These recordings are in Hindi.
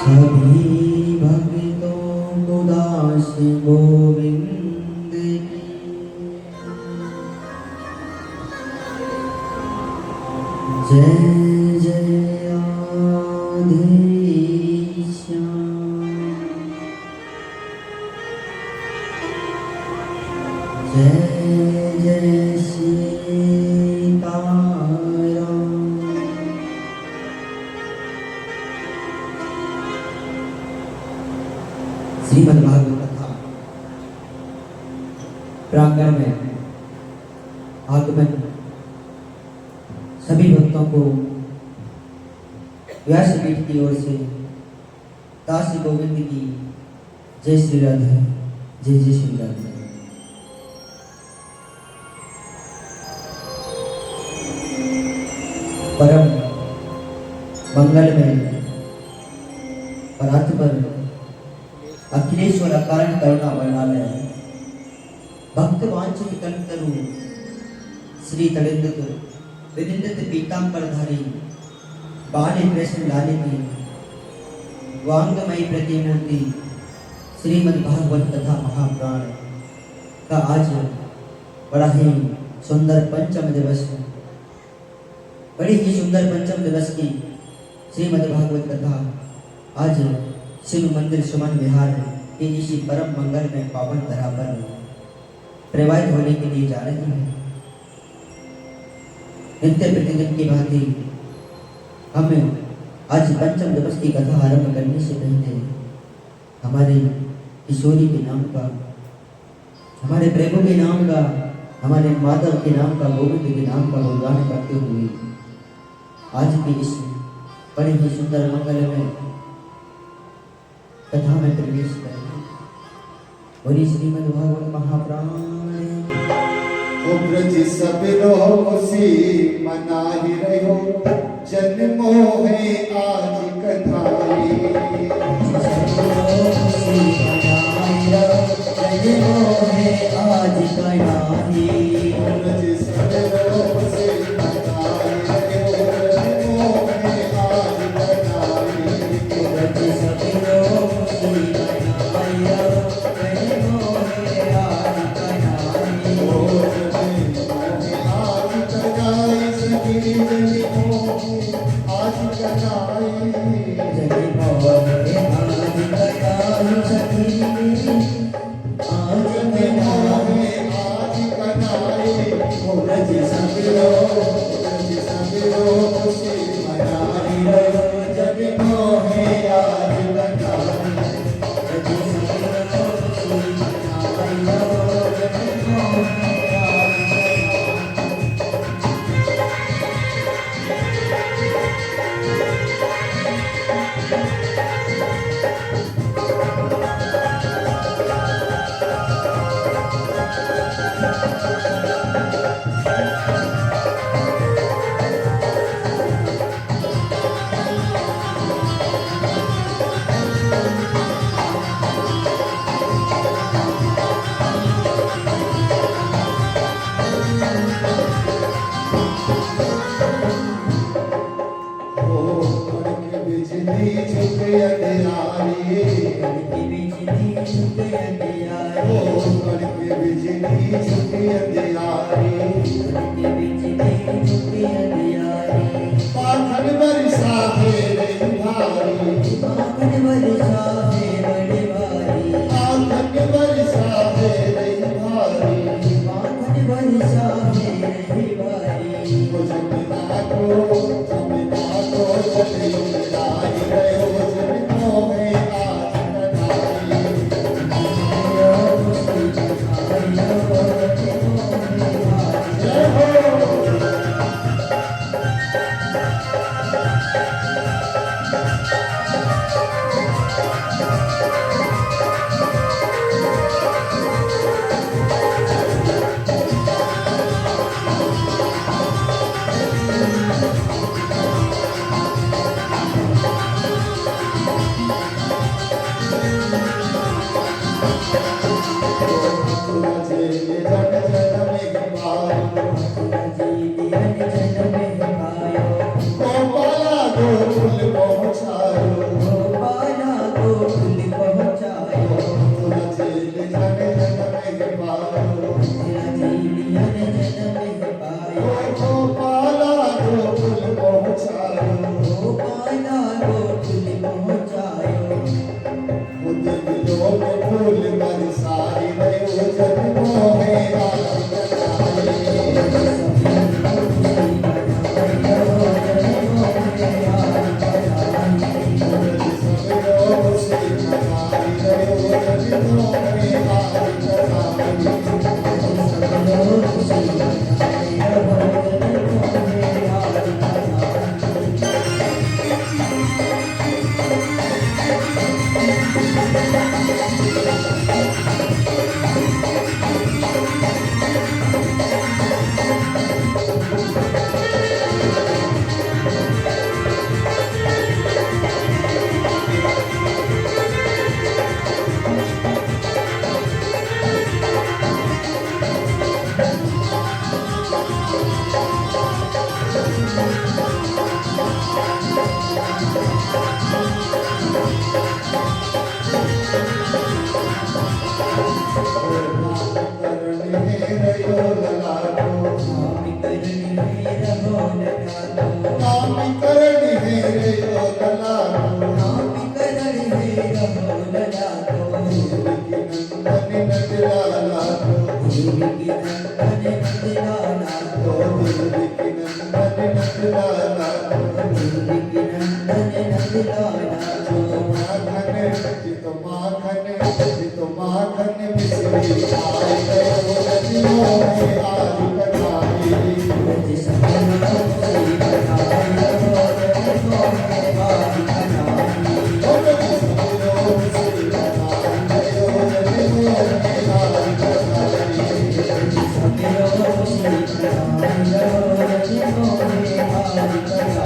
सभी भक्तों को दास गोविंद की जय जय आधीश्याम जय जय सीताराम। श्रीमद् भागवत कथा प्रांगण में आगमन सभी भक्तों को व्यासपीठ की ओर से दास गोविंद की जय श्री राधे, जय जय श्री राधे। परम मंगल में परात्पर अखिलेश्वर अकारण करुणा वर्णालय भक्त वांछित कल्पतरु श्री तड़िंदुत विनिंदित पीतांबरधारी बाल कृष्ण लाले की वांगमयी प्रतिमूर्ति श्रीमद् भागवत कथा महाप्राण का आज बड़ा ही सुंदर पंचम दिवस, बड़ी ही सुंदर पंचम दिवस की श्रीमद् भागवत कथा आज शिव मंदिर सुमन विहार के इसी परम मंगल में पावन धरा पर प्रवाहित होने के लिए जा रही है। नित्य प्रतिदिन की भांति हमें आज पंचम दिवस की कथा आरंभ करने से पहले हमारे किशोरी के नाम का, हमारे प्रभु के नाम का, हमारे माधव के नाम का, गोविंद के नाम का गुणगान करते हुए आज की इस बड़े ही सुंदर मंगल में कथा में प्रवेश करेंगे। बोली श्रीमद् भागवत महाप्राण। ओ ब्रज सब रोसी मनाहि रहो, जन्मो है आज कथाई। जन्मो है आज कथाई। ब्रज सब रोसी मनाहि रहो, जन्मो है आज कथाई। ब्रज सब रोसी मनाहि रहो, जन्मो है आज कथाई। आज कथाई सखी जन्मो आज कथाई। जन्मो है आज कथाई सखी आज कथाई। आज कथाई ब्रज सब रोसी मनाहि रहो, जन्मो है आज कथाई। ब्रज सब रोसी मनाहि रहो, जन्मो है आज बिजली छुप अंधियारी। कड़की बिजली छुप अंधियारी। ओ कड़की बिजली छुप अंधियारी। कड़की बिजली छुप अंधियारी। पाखन बरसा मेरे भारी। पाखन बरसा है बड़े भारी। पाखन बरसा मेरे भारी। पाखन बरसा है बड़े भारी। वो जमुना को चलियो लाई रहो, जन्मो है आज कथाई। जय हो। गोपाला गोकुल पहुँचायो। देवकी नंदन नंदलाला जो माखन मिश्री आए गयो नदियों में आज कटाई ब्रज सखियों श्री कन्हाई नदियों में आज कन्हाई सखियों श्री कन्हाई नदियों में आज कन्हाई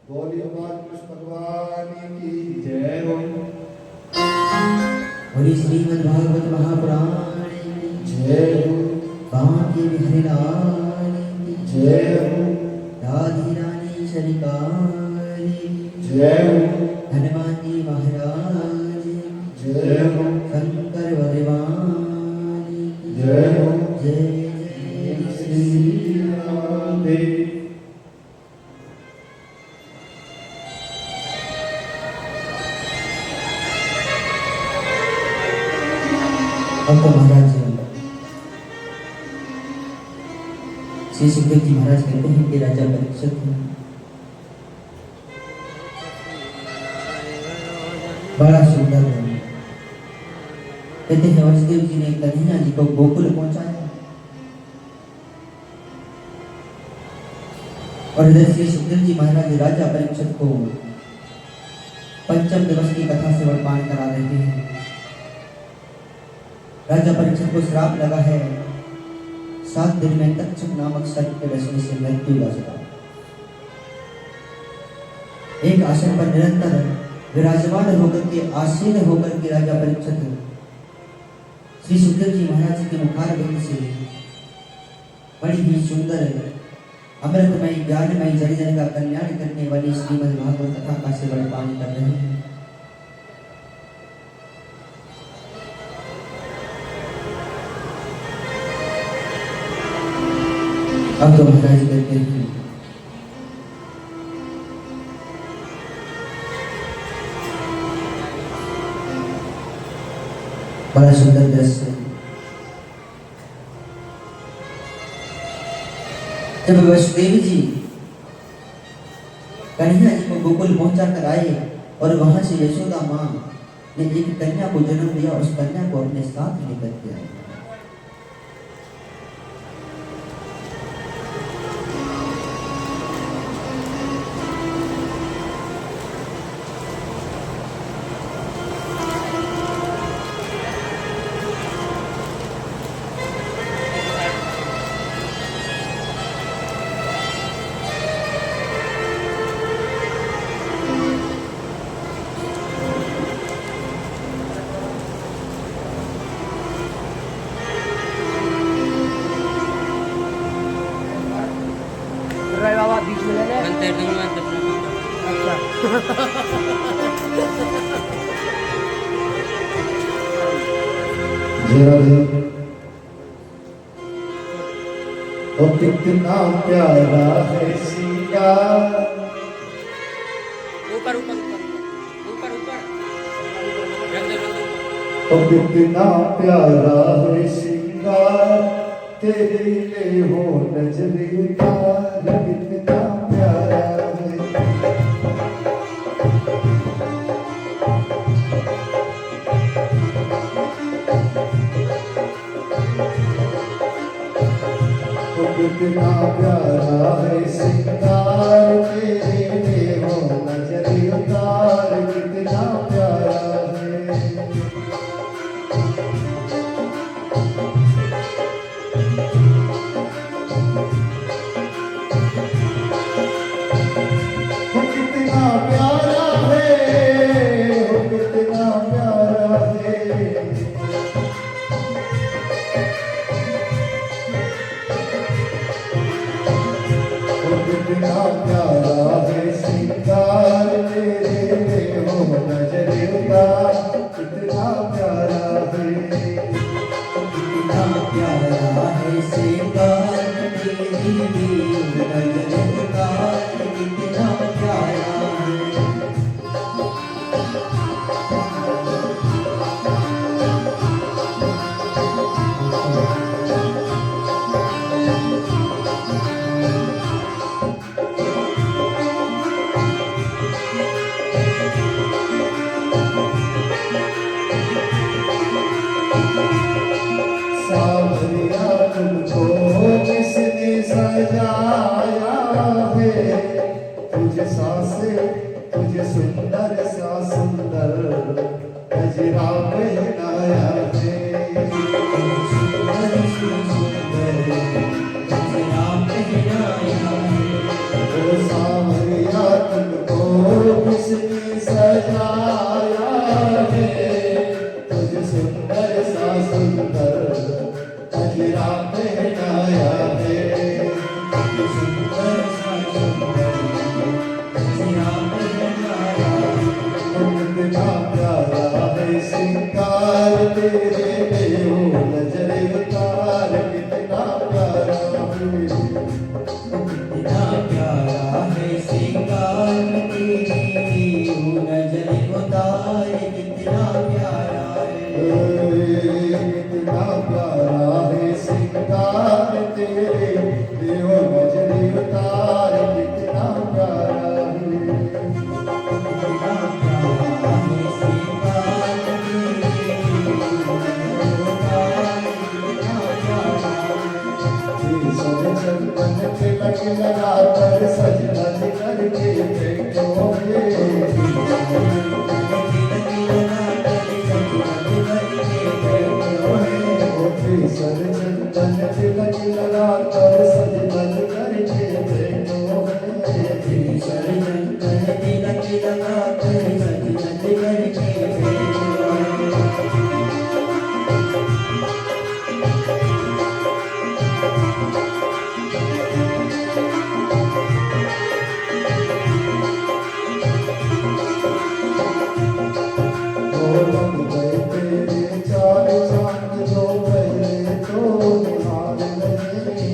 बोलिए कृष्ण भगवान की जय हो। और श्रीमद् भागवत महापुराण जय हो। बांके बिहारी लाल की जय हो। राधे रानी सरकार की जय हो। हनुमान जी महाराज की जय हो। शंकर भगवान की जय हो। जय जय श्री श्री राधे। अब तो महाराज श्री सुखदेव जी महाराज कहते हैं कि राजा परीक्षित बड़ा सुंदर है। कहते हैं वसुदेव जी ने कन्हैया जी को गोकुल पहुंचाया और इधर श्री सुखदेव जी महाराज राजा परीक्षित को पंचम दिवस की कथा से वर्तमान करा देते हैं। राजा परीक्षित को श्राप लगा है 7 दिन में तक्षक नामक सर्प के डसने से मृत्यु हो जाएगा। एक आसन पर निरंतर विराजमान होकर के आसीन होकर के राजा परीक्षित श्री सुखदेव जी महाराज के मुखार बिंद से बड़ी ही सुंदर अमृतमयी ज्ञानमयी जन जन का कल्याण करने वाली श्रीमद् भागवत कथा का सेवन पान कर रहे हैं। अब तो महाराज कहते हैं बड़ा सुंदर दृश्य। जब वसुदेव जी कन्हैया जी को गोकुल पहुंचा कर आए और वहां से यशोदा मां ने एक कन्या को जन्म दिया, उस कन्या को अपने साथ लेकर के आए। बाबा बीच में ले ले अच्छा ओ कितना प्यारा है सीता। ऊपर ऊपर ऊपर ऊपर ओ कितना प्यारा है सीता, तेरे लिए हो नजर उतार, कितना प्यारा है। ओ कितना प्यारा है सिंगार, तेरे लिए हो नजर उतार, कितना प्यारा है। कितना प्यारा है श्रृंगार तेरे हो नजर उतार कितना प्यारा है कितना प्यारा है श्रृंगार तेरी नजर उतार कितना प्यारा है सावरिया तुमको किसने सजाया है तुझे सांसे तुझे सुंदर सा सुंदर गजरा पहनाया है सुंदर सुंदर गजरा पहनाया है ओ सावरिया तुमको किसने सजाया है तुझे सुंदर सा सुंदर गजरा पहनाया है सुंदर सा सुंदर गजरा पहनाया कितना प्यारा है श्रृंगार तेरे देव नजर उतार कितना प्यारा है कितना प्यारा है श्रृंगार तेरी नजर उतार कितना प्यारा है कितना प्यारा है श्रृंगार तेरे देव नजर उतार कितना प्यारा है कितना प्यारा है श्रृंगार तेरी नजर उतार कितना प्यारा है सब चंदन तिलक लगा कर सज धज करके बैठोगे सर चंदन तिलक लगा कर सज धज करके बैठोगे बन गए तेरे चार चांद जो पहले तो निहार लगे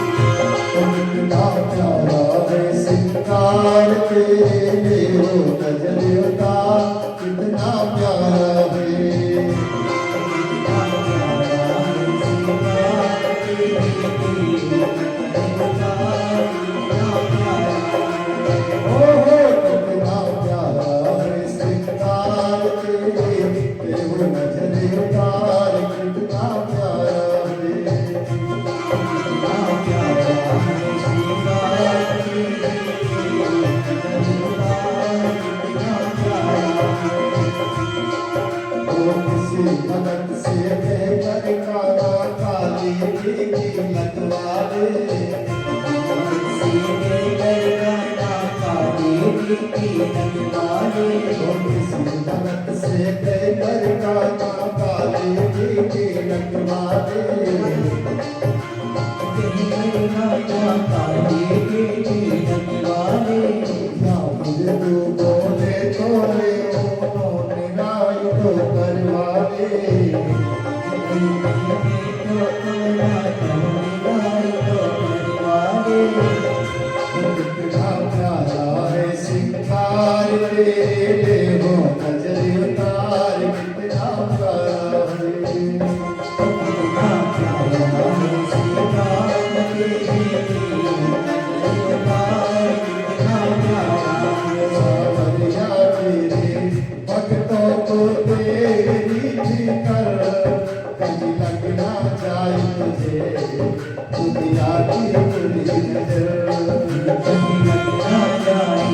कितना प्यारा है श्रृंगार तेरे हो नजर उतार कितना प्यारा है कितना प्यारा है श्रृंगार तेरे देव नजर उतार कितना प्यारा है ओ किसी भगत से बेकर काला काली की लगवाले ओ किसी भगत से बेकर काला काली की लगवाले ना मुझे तू बोले तोले ओ निराय तो करवाले कितना प्यारा है श्रृंगार तेरे हो नजर उतार कितना प्यारा है सावरिया तेरे भक्तों को तेरी कर कहीं लग ना जाए तुझे दुनिया की बुरी नजर जाए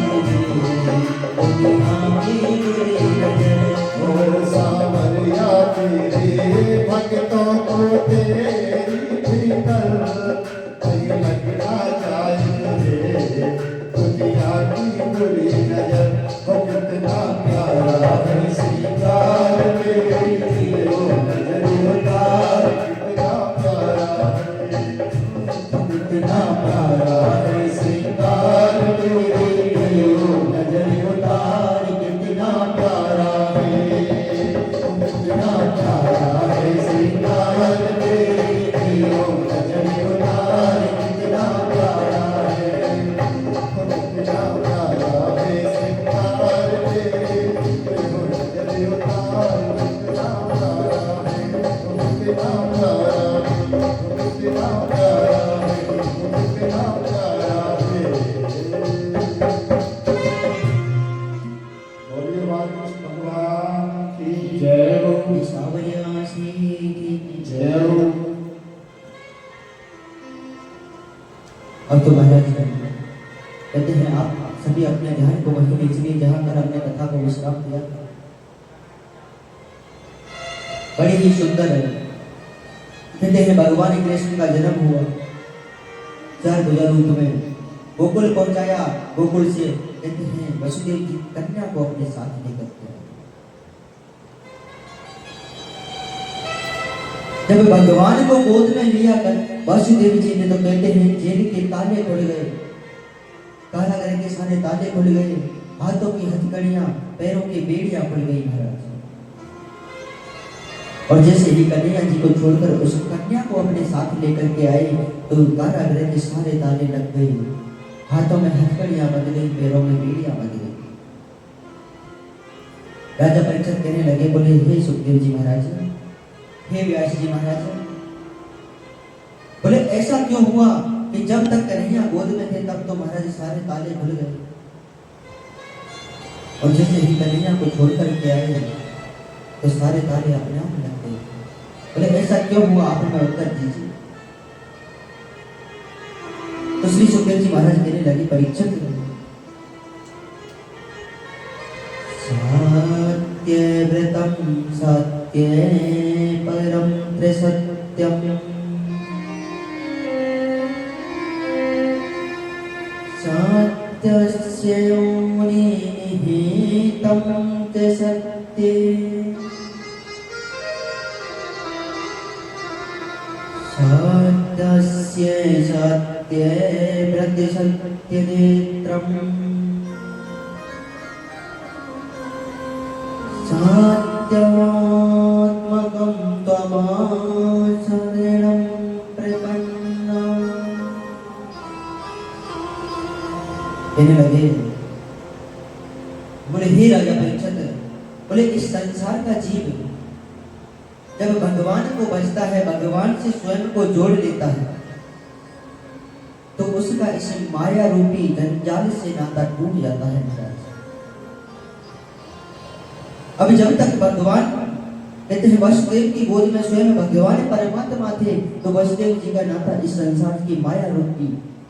अब तो महाराज कहते हैं आप सभी अपने ध्यान को वहीं लीजिए जहां पर हमने कथा को विश्राम दिया था। बड़ी ही सुंदर है। कहते हैं भगवान कृष्ण का जन्म हुआ, 4 भुजा रूप में गोकुल पहुंचाया। गोकुल से कहते हैं वसुदेव की कन्या को अपने साथ लेकर के आए। जब भगवान को गोद में लिया कर वसुदेव जी ने तो कहते हैं जेल के ताले खुल गए, कारागार के सारे ताले खुल गए, हाथों की हथकड़ियां, पैरों की बेड़ियां खुल गई महाराज। और जैसे ही कन्हैया जी को छोड़कर उस कन्या को अपने साथ लेकर के आए तो कारागृह के सारे ताले लग गए, हाथों में हथकड़ियां बंध गई, पैरों में बेड़ियां बंध गई। राजा परीक्षित कहने लगे, बोले हे सुखदेव जी महाराज, हे व्यास जी महाराज, बोले ऐसा क्यों हुआ कि जब तक कन्हैया गोद में थे तब तो महाराज सारे ताले खुल गए, और जैसे ही कन्हैया को छोड़कर के आए तो सारे ताले अपने आप लग गए। बोले ऐसा क्यों हुआ, आप हमें उत्तर दीजिए। तो श्री सुखदेव जी महाराज कहने लगे, परीक्षित, सत्यव्रतम सत्ये परम त्रिसत्यम सत्यस्य योनिहितं त्रिसत्ये सत्यस्य सत्ये प्रतिसत्यनेत्रम् सत्यात्मकं त्वमाशरणं प्रपन्ना। कहने लगे, बोले हे राजा परीक्षित, बोले इस संसार का जीव जब भगवान को भजता है, भगवान से स्वयं को जोड़ लेता है, तो उसका इस माया रूपी जंजाल से नाता टूट जाता है महाराज। अब जब तक भगवान, कहते हैं वसुदेव की गोद में स्वयं भगवान परमात्मा थे, तो वसुदेव जी का नाता इस संसार की माया रूपी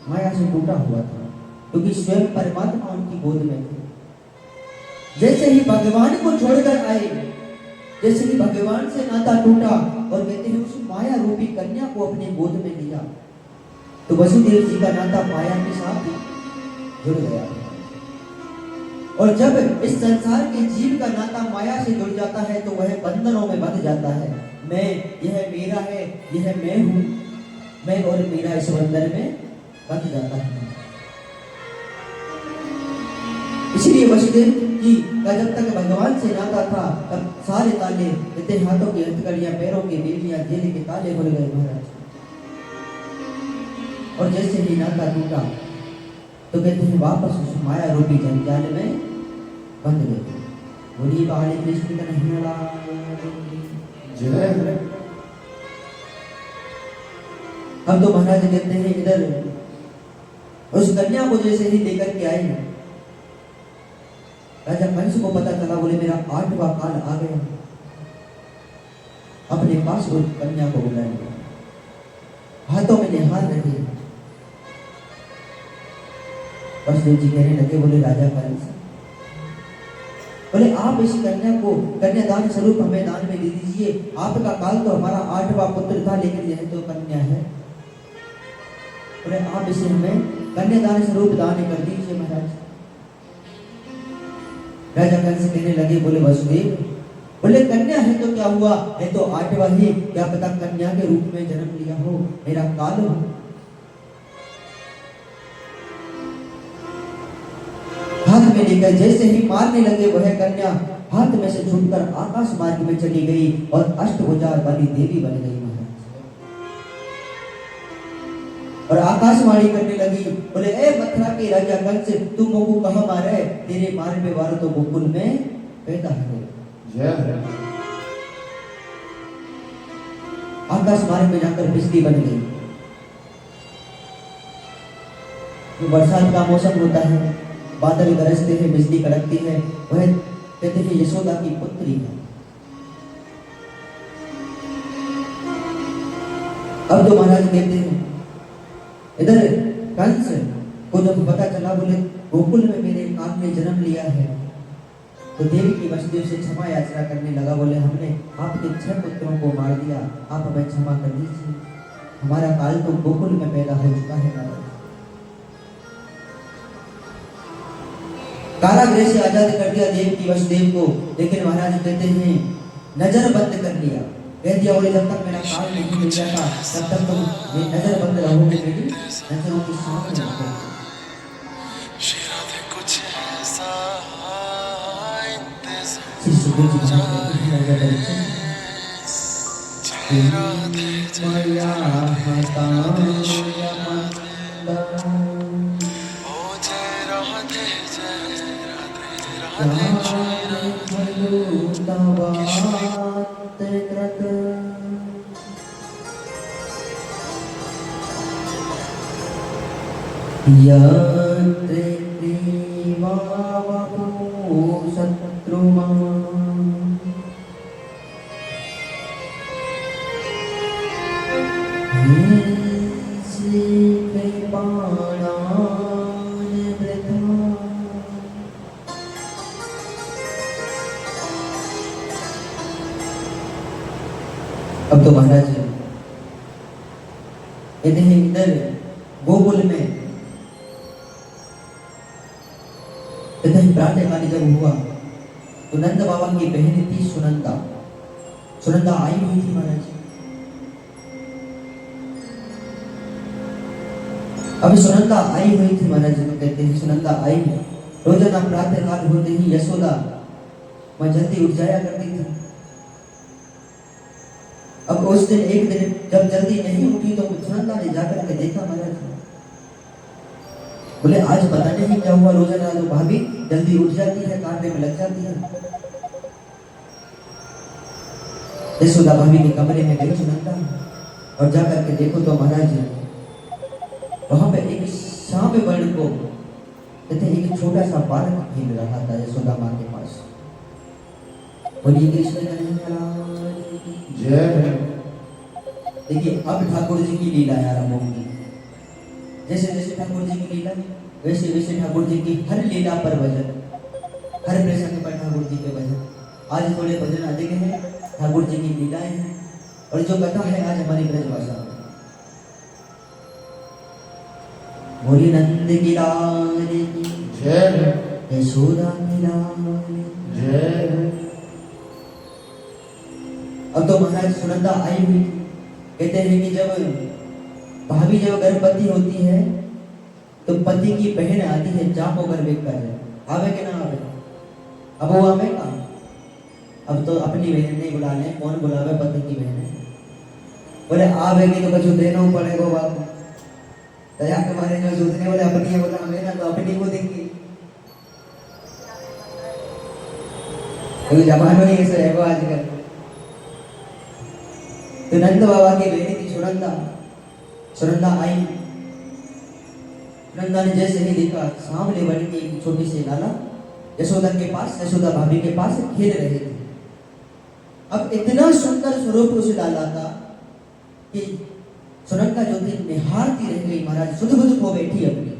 माया से टूटा हुआ था, क्योंकि स्वयं परमात्मा उनकी गोद में थे। जैसे ही भगवान को छोड़कर आए, जैसे ही भगवान से नाता टूटा और कहते हैं उस माया रूपी कन्या को अपने गोद में लिया, तो वसुदेव जी का नाता माया के साथ जुड़ गया। और जब इस संसार के जीव का नाता माया से जुड़ जाता है तो वह बंधनों में बंध जाता है। मैं, यह मेरा है, यह मैं हूं, मैं और मेरा इस बंधन में बंध जाता है। इसलिए वसुदेव जी का जब तक भगवान से नाता था तब सारे ताले, कहते हाथों की हथकड़ियां, पैरों की बेड़ियां, जेल के ताले खुल गए महाराज। और जैसे ही नाता टूटा तो कहते हैं वापस उस माया रूपी जंजाल में बंध गए। बोलिए बाहरी कृष्ण का नहीं लड़ा जय। अब तो महाराज कहते हैं इधर उस कन्या को जैसे ही लेकर के आए, राजा कंस को पता चला, बोले मेरा 8वां काल आ गया। अपने पास उस कन्या को बुला लिया, हाथों में निहार रहे। वसुदेव जी कहने लगे, बोले राजा कंस, बोले आप इस कन्या को कन्यादान स्वरूप हमें दान में दे दीजिए। आपका काल तो हमारा 8वां पुत्र था, लेकिन यह तो कन्या है, बोले आप इसे हमें कन्यादान स्वरूप दान कर दीजिए महाराज। राजा कंस कहने लगे, बोले वसुदेव, बोले कन्या है तो क्या हुआ, है तो 8वां ही, क्या पता कन्या के रूप में जन्म लिया हो, मेरा काल हो। हाथ में लेकर जैसे ही मारने लगे, वह कन्या हाथ में से छूटकर आकाश मार्ग में चली गई और अष्टभुजा वाली देवी बन गई महाराज। और आकाशवाणी करने लगी, बोले ए मथुरा के राजा कंस, तू मोको कहां मारे, तेरे मारने वाला तो गोकुल में पैदा है। आकाश मार्ग में जाकर बिजली बन गई। तो बरसात का मौसम होता है, बादल गरजते हैं, बिजली कड़कती है, वह कहते हैं यशोदा की पुत्री है। अब तो महाराज कहते हैं इधर कंस को जब पता चला, बोले गोकुल में मेरे कान ने जन्म लिया है, तो देवी की वसुदेव से क्षमा याचना करने लगा। बोले हमने आपके 6 पुत्रों को मार दिया, आप हमें क्षमा कर दीजिए, हमारा काल तो गोकुल में पैदा हो चुका है महाराज। कारागृह से आजाद कर दिया देव की वसुदेव को, लेकिन महाराज कहते हैं नजर बंद कर लिया, कह दिया बोले जब तक मेरा काल नहीं मिल जाता तब तक तुम ये नजर बंद रहोगे, मेरी नजरों के सामने। श्री सुखदेव जी शत्रुमा अब तो महाराज इधर गोकुल में इधर प्रातःकाल जब हुआ तो नंद बाबा की बहन थी सुनंदा, सुनंदा आई हुई थी महाराज। अभी सुनंदा आई हुई थी महाराज, जो कहते हैं सुनंदा आई। रोजाना प्रातःकाल होते ही यशोदा वह जल्दी उठ जाया करती थी। अब उस दिन एक दिन जब जल्दी नहीं उठी तो सुनंदा ने जाकर के देखा महाराज, बोले आज पता नहीं क्या हुआ, रोजाना जो भाभी जल्दी उठ जाती है, काटने में लग जाती है। यशोदा भाभी के कमरे में गई सुनंदा और जाकर के देखो तो महाराज वहां पे एक सांप बर्ड को कहते एक छोटा सा बालक खेल रहा था यशोदा मां के पास। बोलिए कृष्ण कन्हैया जय। देखिए अब ठाकुर जी की लीला आरंभ होगी। जैसे जैसे ठाकुर जी की लीला वैसे वैसे ठाकुर जी की हर लीला पर भजन, हर प्रसंग पर ठाकुर जी के भजन। आज थोड़े भजन अधिक हैं, ठाकुर जी की लीलाएं हैं और जो कथा है आज हमारी ब्रजभाषा में। बोली नंद की लाल की जय, यशोदा की लाल की जय। अब तो महाराज सुनंदा आई हुई। कहते हैं कि जब भाभी जब गर्भवती होती है तो पति की बहन आती है जाको गर्भ कर आवे के ना आवे। अब वो आवे का अब तो अपनी बहन नहीं बुलाने, कौन बुलावे पति की बहन। बोले आवेगी तो कुछ देना पड़ेगा बाप दया के मारे जो सोचने वाले अपनी बोला हमें ना तो अपनी को देंगे। जमानो नहीं ऐसा है आजकल। तो नंद बाबा की बहन थी सुनंदा, सुनंदा आई। सुनंदा ने जैसे ही देखा सामने बन के एक छोटी सी लाला यशोदा के पास, यशोदा भाभी के पास खेल रहे थे। अब इतना सुंदर स्वरूप उस लाला का कि सुनंदा जो थी निहारती रह गई महाराज, सुध-बुध खो बैठी अपनी।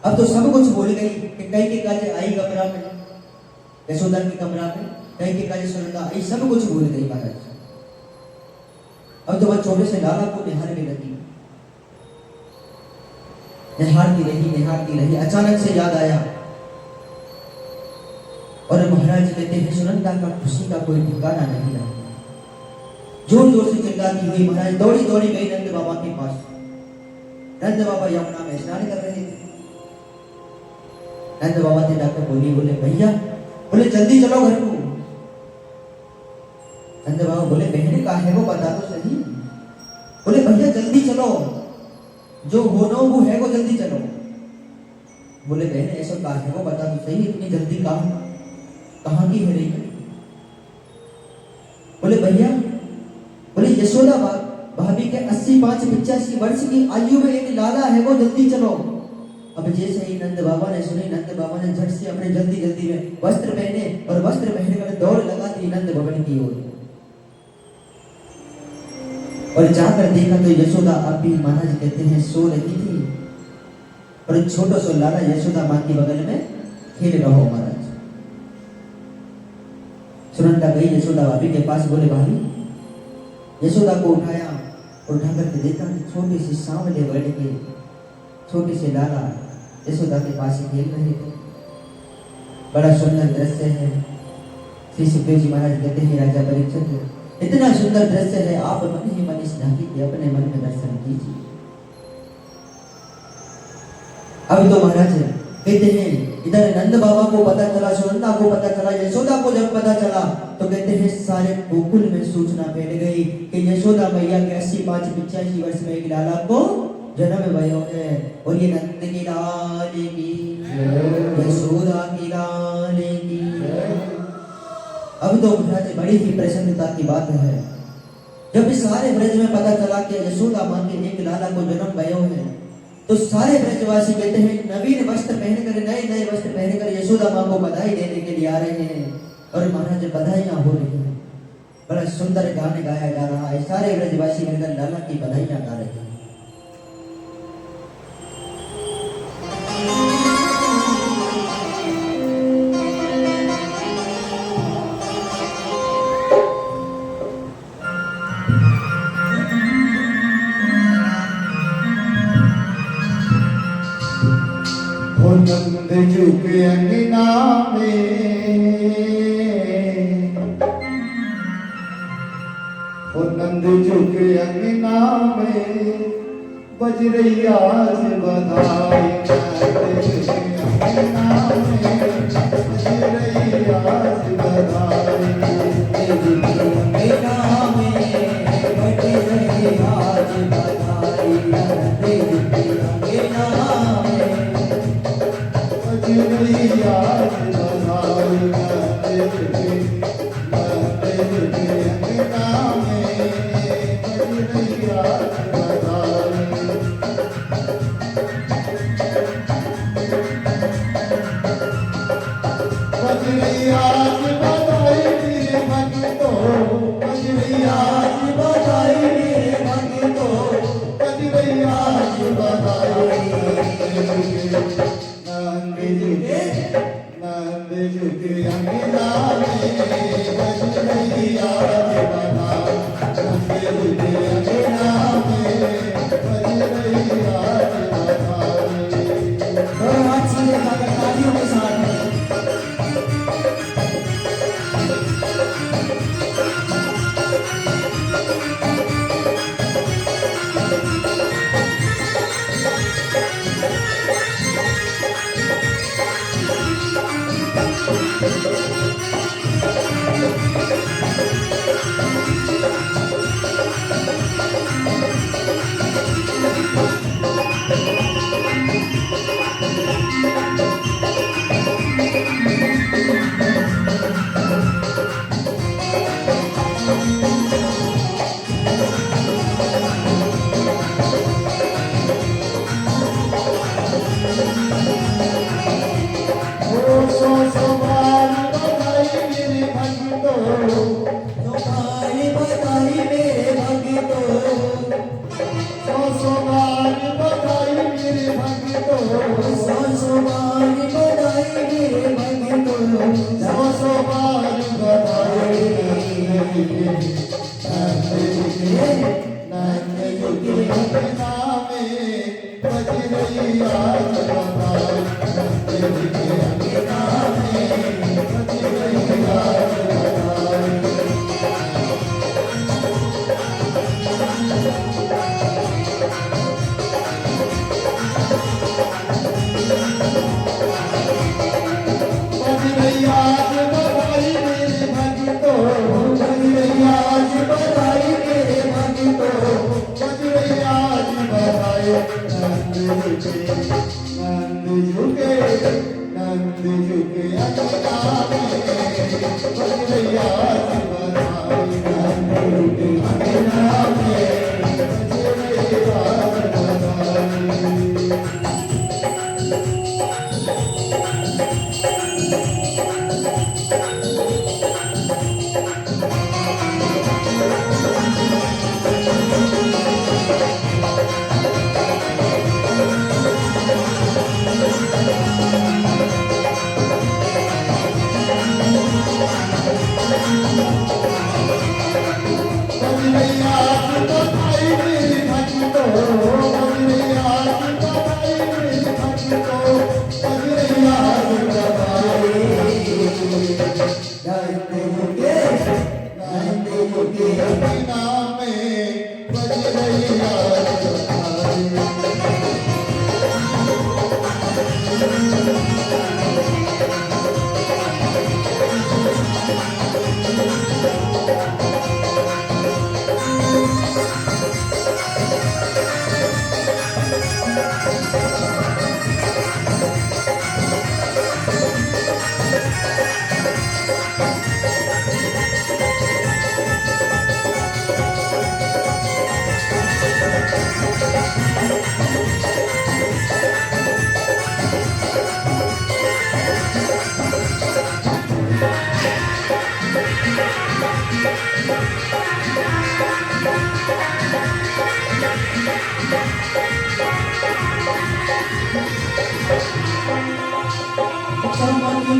अब तो सब कुछ भूल गई कि कई के काजे आई कमरा में, यशोदा के कमरा में कई के काजे सुनंदा आई, सब कुछ भूल गई महाराज। अब तो वह छोटे से लाला को निहारने लगी, निहारती रही। अचानक से याद आया और महाराज कहते हैं सुनंदा का खुशी का कोई ठिकाना नहीं रहा। जोर जोर से चिल्लाती हुई महाराज दौड़ी दौड़ी गई नंद बाबा के पास। नंद बाबा यमुना में स्नान कर रहे थे। नंद बाबा से जाकर बोले भैया, बोले जल्दी चलो घर को। नंद बाबा बोले बहन का है वो बता तो सही। बोले भैया जल्दी चलो, जो होना वो है वो जल्दी चलो। बोले बहन ऐसा का है वो बता तो सही, इतनी जल्दी कहाँ की है रही। बोले भैया, बोले यशोदा भाभी के 85-85 वर्ष की आयु में एक लाला है वो जल्दी चलो। अब जैसे ही नंद बाबा ने सुनी, नंद बाबा ने झट से अपने जल्दी में वस्त्र पहने और वस्त्र पहनकर दौड़ लगा दी नंद भवन की ओर। और जाकर देखा तो यशोदा अभी महाराज कहते हैं सो रही थी और एक छोटा सा लाला यशोदा माँ के बगल में खेल रहा हो महाराज। सुनंदा गई यशोदा भाभी के पास, बोले भाभी, यशोदा को उठाया और उठा करके देखा कि छोटे से सांवले बड़े के छोटे से लाला यशोदा के पास ही खेल रहे थे। बड़ा सुंदर दृश्य है। श्री सुखदेव जी महाराज कहते हैं राजा परीक्षित, इतना सुंदर दृश्य है, आप मन ही मन इस झांकी के अपने मन में दर्शन कीजिए। अब तो महाराज कहते हैं इधर नंद बाबा को पता चला, सुनंदा को पता चला, यशोदा को जब पता चला तो कहते हैं सारे गोकुल में सूचना फैल गई कि यशोदा मैया के 85 वर्ष में एक लाला को जन्म भयो है और ये नंद की लाल की, यशोदा की लाल की। अब तो महाराज बड़ी ही प्रसन्नता की बात है जब इस सारे ब्रज में पता चला कि यशोदा माँ के एक लाला को जन्म भयो है तो सारे ब्रजवासी कहते हैं नवीन वस्त्र पहनकर, नए नए वस्त्र पहनकर यशोदा माँ को बधाई देने के लिए आ रहे हैं और महाराज बधाइयां हो रही हैं। बड़ा सुंदर गाने गाया जा रहा है, सारे ब्रजवासी मिलकर लाला की बधाइयां गा रहे हैं। नंद झुके अंगना में, नंद झुके अंगना में, बज रही आज बधाई। नंद झुके अंगना में, बज रही आज बधाई। नंद झुके अंगना में, बज रही आज बधाई। नंद झुके अंगना में, बज रही आज बधाई। नंद झुके अंगना में, बज रही आज बधाई। बज रही आज बधाई मेरे भक्तों, बज रही आज बधाई मेरे भक्तों, बज रही आज बधाई। नंद झुके अंगना में, बज रही आज बधाई। नंद झुके अंगना में, बज रही आज बधाई। और हाथ सीधे खाकर तालियों के साथ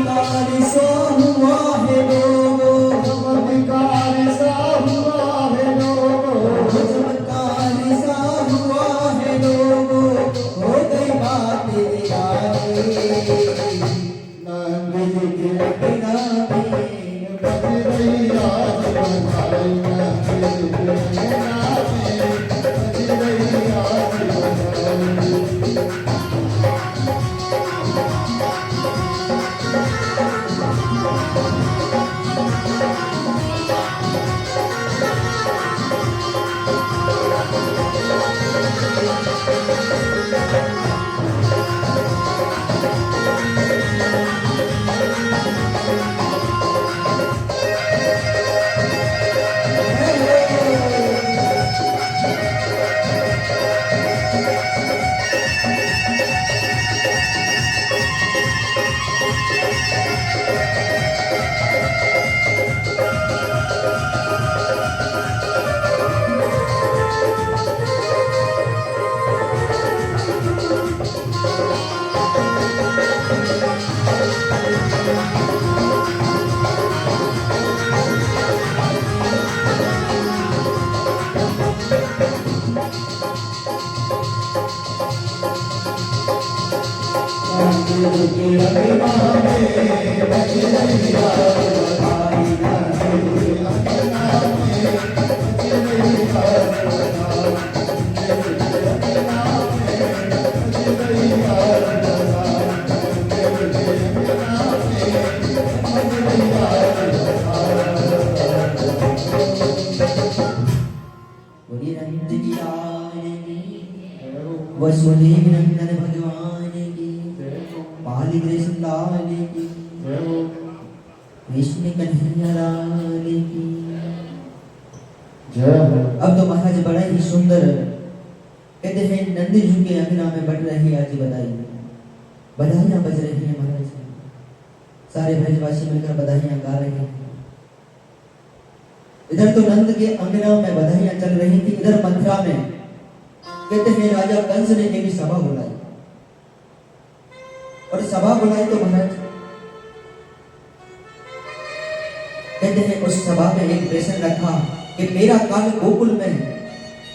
चमत्कार सो हुआ है लोगो, चमत्कार सा हुआ है लोगो, चमत्कार सा हुआ है लोगो, हो गई बात निराली। नंद जी की बिना भी बज रही आज बधाई, नंद जी की अंगना में बज रही आज बधाई। वसुदेव नंदन भगवान की, पाली कृष्ण लाल की, कृष्ण कन्हैया लाल की। अब तो महाराज बड़ा ही सुंदर कहते हैं नंद जी के अंगना में बढ़ रही आज बधाई, बधाइयां बज रही हैं महाराज, सारे ब्रजवासी मिलकर बधाइयां गा रहे हैं। इधर तो नंद के अंगना में बधाइयां चल रही थी, इधर मथुरा में कहते हैं राजा कंस ने एक सभा बुलाई, और सभा बुलाई तो महाराज कहते हैं उस सभा में एक प्रश्न रखा कि मेरा काल गोकुल में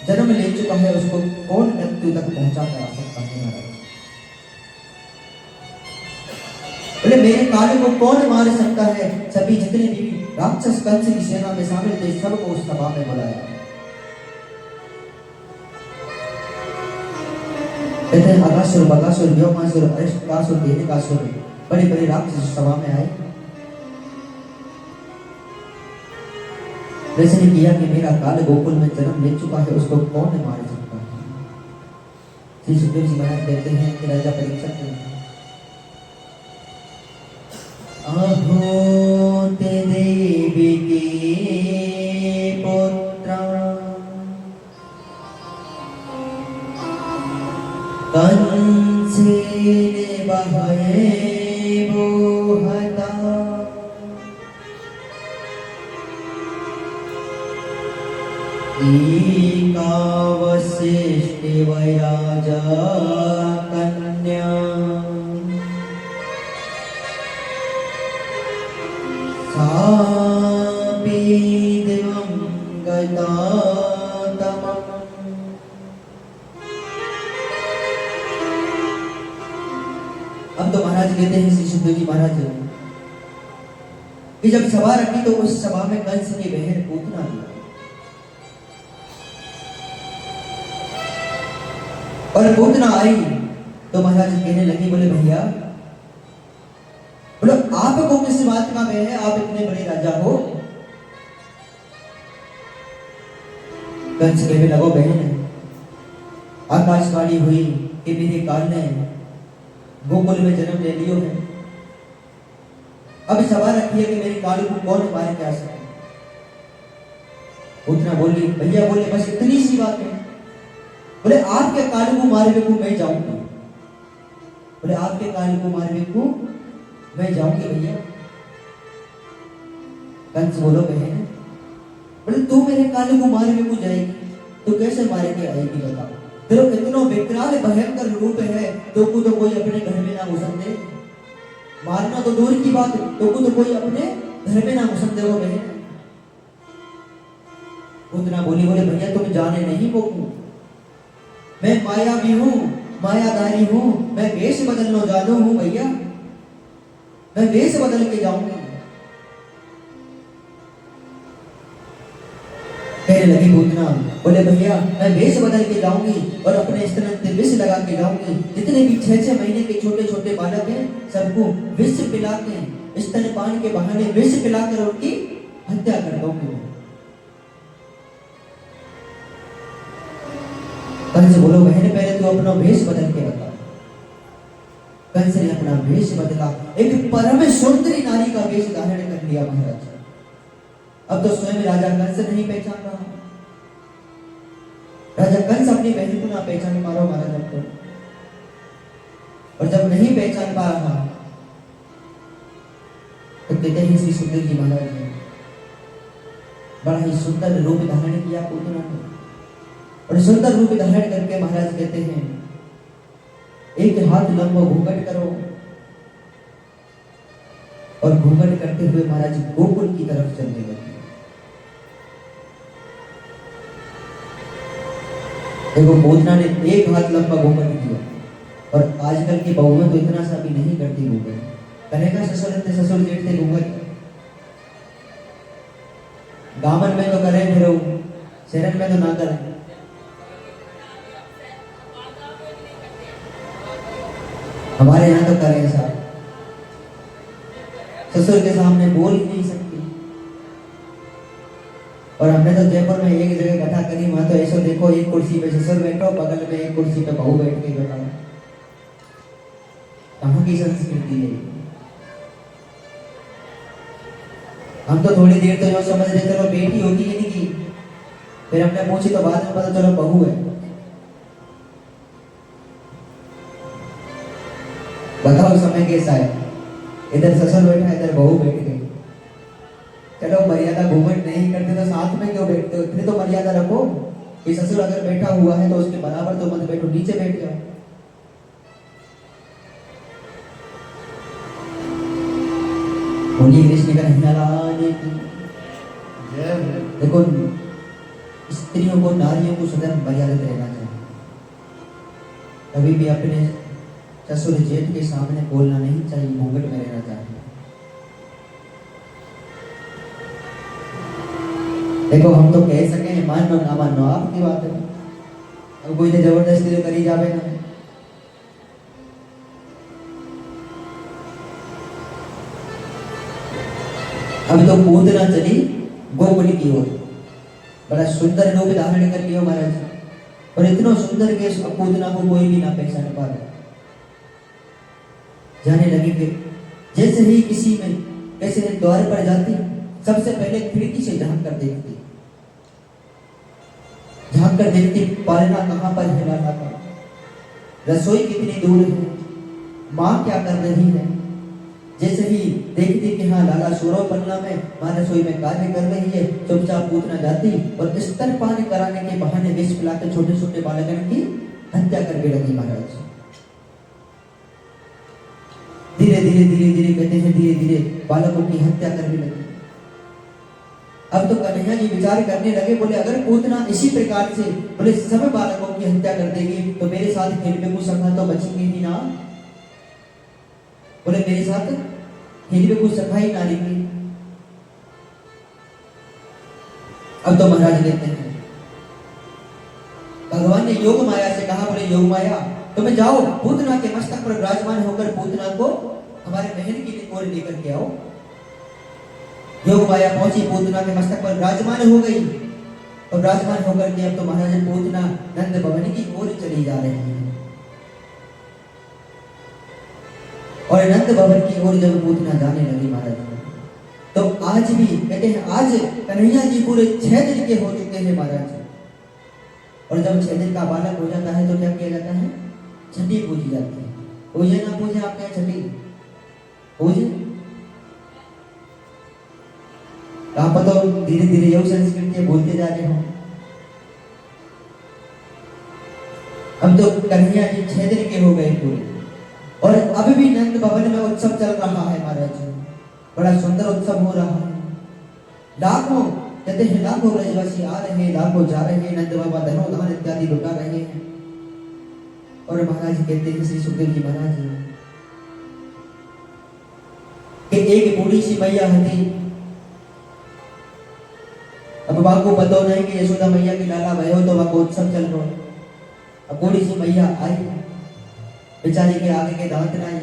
जन्म ले चुका है, उसको कौन मृत्यु तक पहुंचा कर आ सकता है महाराज। बोले मेरे काल को कौन मार सकता है। सभी जितने भी राक्षस कंस की सेना में शामिल थे सबको उस सभा में बुलाया। कहते हैं अगासुर, बगासुर, व्योमासुर, अरिष्टकासुर, देवकासुर बड़े बड़े राक्षस सभा में आए। प्रश्न किया कि मेरा काल गोकुल में जन्म ले चुका है, उसको कौन मार सकता है। श्री सुखदेव जी महाराज कहते हैं कि राजा परीक्षित, अहो ते देवी के पुत्र कंसे बहे बोहता, एकावशिष्ट वयाजा कन्या, सापि दिवं गता तमम्। अब तो महाराज कहते हैं श्री सुखदेव जी महाराज कि जब सभा रखी तो उस सभा में कंस की बहन पूतना थी, और पूतना आई तो महाराज कहने लगी, बोले भैया, बोलो आपको किस बात का भय है, आप इतने बड़े राजा हो। कंस कहने लगो, बहन आकाशवाणी हुई कि मेरे काल ने गोकुल में जन्म ले लियो है, अब सभा रखी है कि मेरे काल को कौन मार के आ सके। पूतना बोली, भैया बोले बस इतनी सी बात है। बोले आपके काल को मारने को मैं जाऊंगा, बोले आपके काल को मारने को मैं जाऊंगी भैया। कंस बोलो, बहन, बोले तू मेरे काल को मारने को जाएगी तो कैसे मारे के आएगी बताओ। तेरे इतना विकराल भयंकर रूप है तो कोई अपने घर में ना घुसन दे। मारना तो दूर की बात, तो कोई अपने घर में ना घुसन दे वो बहन। पूतना बोली, बोले भैया तुम जाने नहीं बोकू, मैं माया भी हूँ, मायादारी हूँ, मैं वेश बदलना जानू हूँ भैया, मैं वेश बदल के जाऊंगी। कहने लगी पूतना, बोले भैया मैं वेश बदल के जाऊंगी और अपने स्तन पे विष लगा के जाऊंगी। जितने भी 6-6 महीने के छोटे छोटे बालक हैं सबको विष पिला के, स्तनपान के बहाने विष पिलाकर उनकी हत्या कर दूंगी। कंस बोलो बहन पहले तू अपना वेश बदल के बता। कंस ने अपना वेश बदला, एक परम सुंदरी नारी का वेश धारण कर लिया महाराज। अब तो स्वयं राजा कंस नहीं पहचान रहा। राजा कंस अपनी बहन को ना पहचान पा रहा महाराज अब तो। और जब नहीं पहचान पा रहा तो कहते हैं श्री सुंदर जी महाराज ने बड़ा ही सुंदर रूप धारण किया पूतना ने। और सुंदर रूप धारण करके महाराज कहते हैं एक हाथ लंबा घूंघट करो, और घूंघट करते हुए महाराज गोकुल की तरफ चलने लगे। देखो पूतना ने एक हाथ लंबा घूंघट किया, और आजकल की बहुएं तो इतना सा भी नहीं करती घूंघट। करेगा ससुर जेठ थे घूंघट, गामन में तो करें, फिर शहरन में तो ना करें। हमारे यहाँ तो करें साहब, ससुर के सामने बोल ही नहीं सकती। और हमने तो जयपुर में एक जगह कथा करी, वहां तो ऐसा देखो एक कुर्सी पे ससुर बैठो, बगल में एक कुर्सी पे बहू बैठ के बैठा। कहाँ की संस्कृति है? हम तो थोड़ी देर तो जो समझ रहे चलो बेटी होगी इनकी, फिर हमने पूछी तो बाद में पता चलो बहू है। बताओ समय कैसा है, इधर ससुर बैठा इधर बहू बैठ गई। चलो मर्यादा घूंघट नहीं करते तो साथ में क्यों बैठते हो? इतनी तो मर्यादा रखो कि ससुर अगर बैठा हुआ है तो उसके बराबर तो मत बैठो, नीचे बैठ जाओ। बोलिए कृष्ण कन्हैया लाल की जय। देखो स्त्रियों को, नारियों को सदैव मर्यादित रहना चाहिए। कभी भी अपने ससुर जेठ के सामने बोलना नहीं चाहिए, घूंघट में रहना चाहिए। देखो हम तो कह सके मानो ना मानो आपकी बात है, अब कोई ने जबरदस्ती तो करी जावे ना। अब तो पूतना चली गोकुल की ओर, बड़ा सुंदर रूप धारण कर लियो महाराज, और इतना सुंदर के पूतना को कोई भी ना पहचान पा रहा। जाने लगी कि जैसे ही किसी में कैसे द्वार पर जाती, सबसे पहले खिड़की से झांक कर देखती, पालना कहाँ पर है लाला का, रसोई कितनी दूर है, माँ क्या कर रही है। जैसे ही देखती कि हाँ लाला सूरव पन्ना में माँ रसोई में कार्य कर रही है, चुपचाप पूतना जाती और स्तनपान कराने के बहाने विष पिलाकर छोटे छोटे बालकन की हत्या करके लगी महाराज। धीरे धीरे धीरे धीरे कहते हैं धीरे धीरे बालकों की हत्या करने लगी। अब तो कन्हैया जी विचार करने लगे, बोले अगर पूतना इसी प्रकार से बोले सब बालकों की हत्या कर देगी तो मेरे साथ खेल में कुछ सखा तो बचेंगे ही ना। बोले मेरे साथ खेल में कुछ सखा ही ना लेंगे। अब तो महाराज कहते हैं भगवान ने योग माया से कहा, बोले योग माया तुम जाओ पूतना के मस्तक पर विराजमान होकर पूतना को हमारे महल की ओर लेकर के आओ। योग माया पहुंची, पूतना के मस्तक पर विराजमान हो गई, और विराजमान होकर के अब तो महाराज पूतना नंद भवन की ओर चली जा रहे हैं। और नंद भवन की ओर जब पूतना जाने लगी महाराज, तो आज भी कहते हैं आज कन्हैया जी पूरे 6 दिन के हो चुके हैं महाराज। और जब 6 दिन का बालक हो जाता है तो क्या किया जाता है? छठी पूजी जाती है। पूजे ना पूजे आपके यहाँ छठी पूजे? आप तो धीरे धीरे योग संस्कृति भूलते जा रहे हो। अब तो कन्हैया जी 6 दिन के हो गए पूरे, और अभी भी नंद भवन में उत्सव चल रहा है महाराज, बड़ा सुंदर उत्सव हो रहा है। लाखों कहते हैं लाखों ब्रजवासी आ रहे हैं, लाखों जा रहे हैं, नंद बाबा धनोधान इत्यादि लुटा रहे हैं। और महाराज कहते हैं श्री सुखदेव जी महाराज कि एक बूढ़ी सी मैया हथी, अब बाप को पता नहीं कि यशोदा मैया की लाला भयो तो वहां उत्सव चल रहा है। अब बूढ़ी सी मैया आई, बेचारी के आगे के दांत ना है,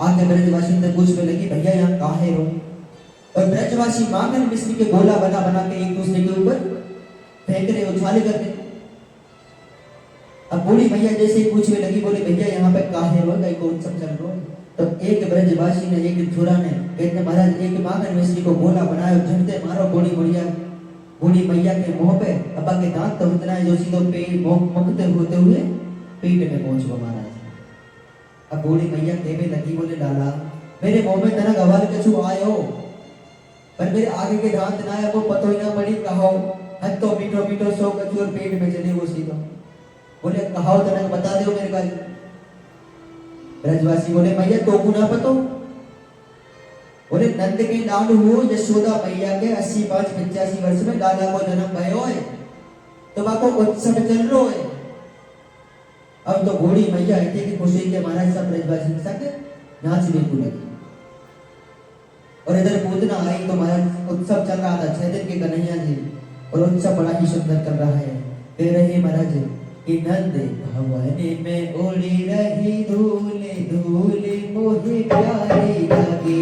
आगे ब्रजवासी से पूछने लगी भैया यहाँ काहे हो। और ब्रजवासी मांगन मिश्री के गोला बना बना के एक दूसरे के ऊपर फेंक रहे, उछाले कर रहे। अब बूढ़ी मैया जैसे ही पूछने लगी, बोले भैया यहाँ पे काहे हो, कहीं को उत्सव चल रहा है। तो एक ब्रजवासी ने, एक छोरा ने कहते महाराज एक मांगन मिश्री को गोला बनाया, झटते मारो बूढ़ी मैया के मुंह पे, अब्बा के दांत तो उतना है जो सीधो पेट मुकते होते हुए पेट में पहुंच गया महाराज। अब बूढ़ी मैया कहने लगी, बोले लाला मेरे मुंह में तना गवाल कछु आयो, पर मेरे आगे के दांत ना है, वो पतो ही ना पड़ी कहो, हद तो मीठो मीठो सो कछु और पेट में चले वो सीधा। बोले कहो तना बता दो मेरे को। ब्रजवासी बोले मैया तो गुना पतो। बोले नंद के लाल हो यशोदा मैया के 85-85 वर्ष में लाला को जन्म भयो है, तो बाको उत्सव चल रो है। अब तो बूढ़ी मैया आई थी कि खुशी के महाराज सब ब्रजवासी के साथ नाच बिल्कुल लगी। और इधर पूतना आई तो महाराज उत्सव चल रहा था 6 दिन के कन्हैया जी, और उत्सव बड़ा ही सुंदर कर रहा है। कह रहे महाराज कि नंद भवन में उड़ी रही धूल धूल मोहे प्यारी लगे।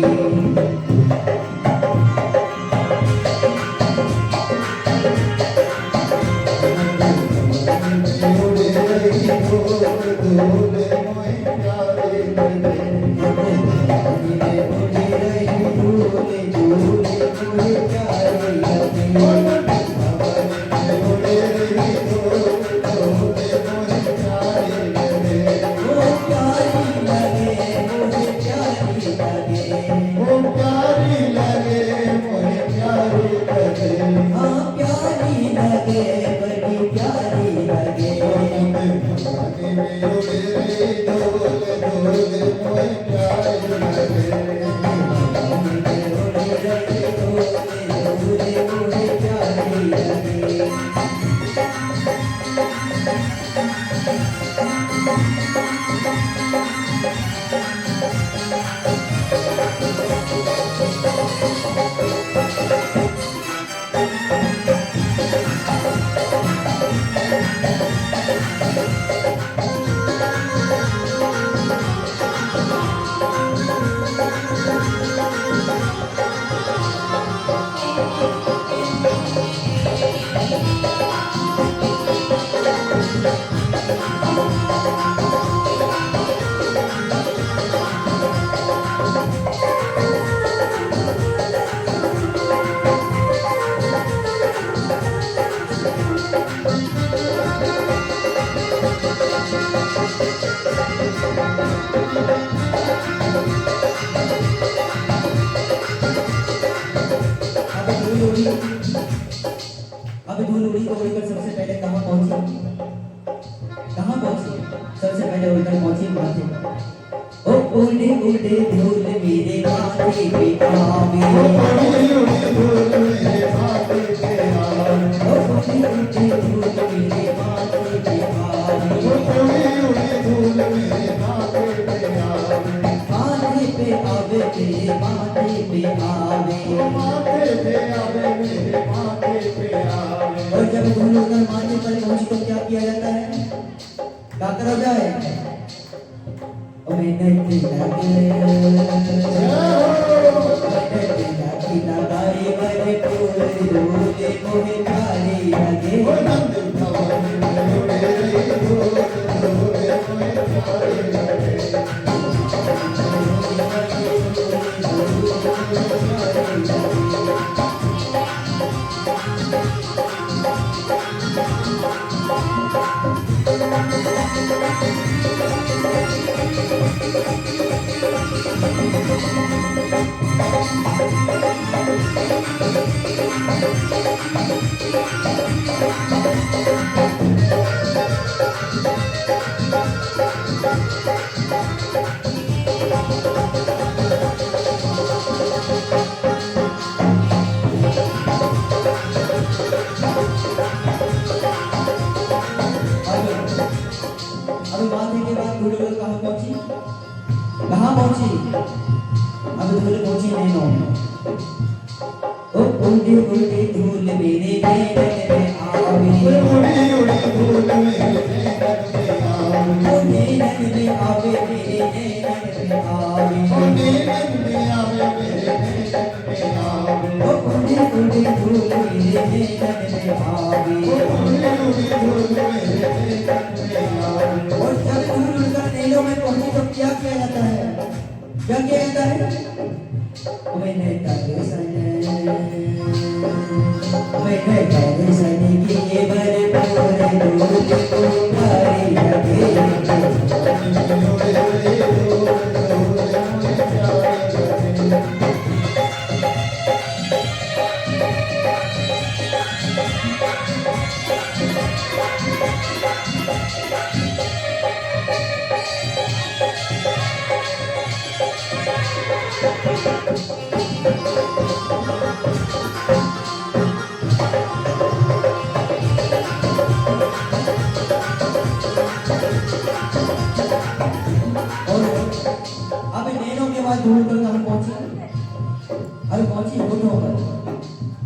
अब धूल उड़ी तो उड़कर सबसे पहले कहाँ पहुंची? सबसे पहले उड़कर पहुंची माथे। ओ उड़े उड़े धूल मेरे माथे पे आवे, ओ उड़े उड़े धूल मेरे माथे पे आवे, ओ उड़े उड़े धूल मेरे माथे पे आवे, ओ उड़े उड़े धूल मेरे माथे पे आवे, माथे पे आवे तेरे माथे पे आवे, माथे पे आवे मेरे माथे पे आवे। और जब धूल उड़कर माथे पर पहुंची तो क्या किया जाता है? क्या करा जाए? ओ मैंने दिला के लगाई बड़े फूल रोले मोहे प्यारे लगे, ओ नंद भवन में उड़े रही धूल रोले मोहे प्यारे लगे। कहाँ पहुंची? अब धूल पहुंची नैनों में। ओ उड़ती उड़ती धूल मेरे नैनन में आवे, उड़ी उड़ी धूल मेरे नैनन में आवे, ओ नैनन में आवे मेरे नैनन में आवे, ओ नैनन में आवे मेरे नैनन में आवे, ओ उड़ती उड़ती धूल मेरे नैनन में आवे, ओ उड़ी उड़ी धूल मेरे नैनन में आवे। और जब धूल उड़कर नैनों में पहुंची तो क्या किया जाता है? क्या किया जाता है? मैंने तारे सने की ये भरपूर धूल को भारी लगे, अब नैनों के बाद धूल तक हम पहुंची। अब पहुंची होठों पर।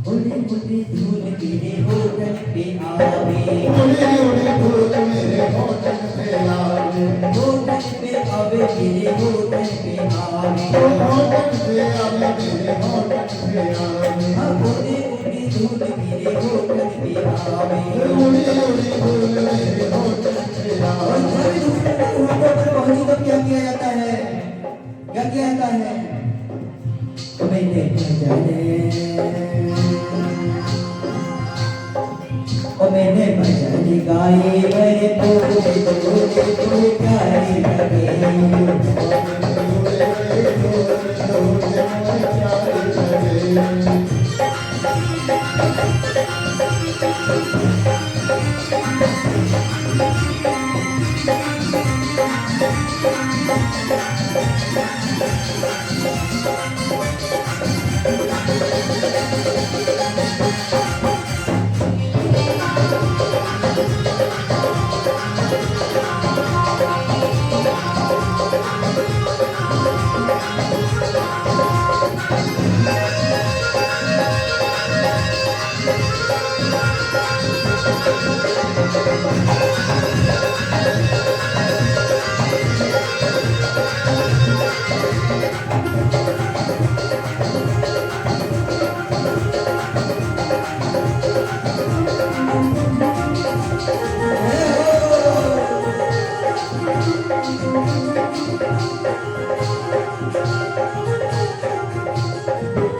उड़ती उड़ती धूल मेरे होठन पे आवे, उड़ी उड़ी धूल मेरे होठन पे आवे, होठन पे आवे मेरे होठन पे आवे, ओ होठन पे आवे मेरे होठन पे आवे, हाँ उड़ती उड़ती धूल मेरे होठन पे आवे, उड़ी उड़ी धूल मेरे होठन पे और आवे। जब धूल होठों पर पहुंची तो क्या किया जाता है? क्या किया जाता है? तो मैंने भजने, ओ मैंने भजन गाए मेरे पूरे पूरे प्यारे लगे,